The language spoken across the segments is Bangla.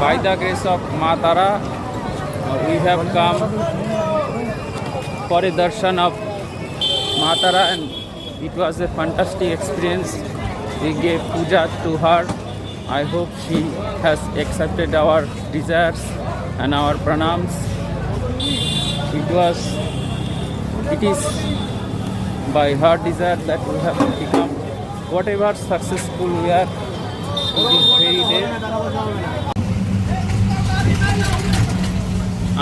By the grace of Ma Tara, we have come for a darshan of Ma Tara, and it was a fantastic experience. We gave puja to her. I hope she has accepted our desires and our pranams. It is by her desire that we have become whatever successful we are in this very day.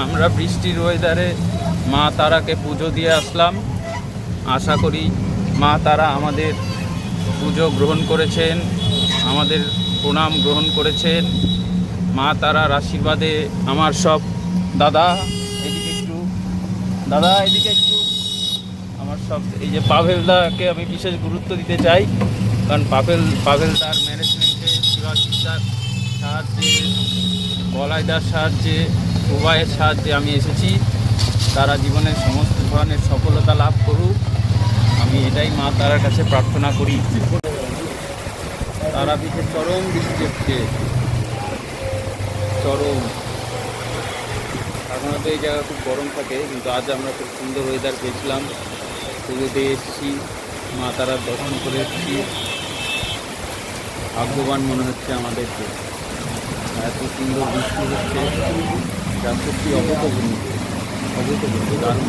আমরা বৃষ্টির ওয়েদারে মা তারাকে পুজো দিয়ে আসলাম। আশা করি মা তারা আমাদের পুজো গ্রহণ করেছেন, আমাদের প্রণাম গ্রহণ করেছেন। মা তারার আশীর্বাদে আমার সব দাদা এদিকে একটু আমার সব এই যে পাভেলদাকে আমি বিশেষ গুরুত্ব দিতে চাই, কারণ পাভেলদার ম্যানেজমেন্টে, শিবাশিসদার সাহায্যে, বলাইদার সাহায্যে, উভয়ের সাহায্যে আমি এসেছি। তারা জীবনের সমস্ত ধরনের সফলতা লাভ করুক, আমি এটাই মা তারার কাছে প্রার্থনা করি। তারাপীঠে চরম বৃষ্টি হচ্ছে, চরম। সাধারণত এই জায়গা খুব গরম থাকে, কিন্তু আজ আমরা খুব সুন্দর ওয়েদার পেয়েছিলাম। পুজো দিয়ে এসেছি, মা তারার দর্শন করে এসেছি। ভাগ্যবান মনে হচ্ছে আমাদেরকে, এত সুন্দর বৃষ্টি হচ্ছে, যা সত্যি অভূতপূর্ব দারুণ।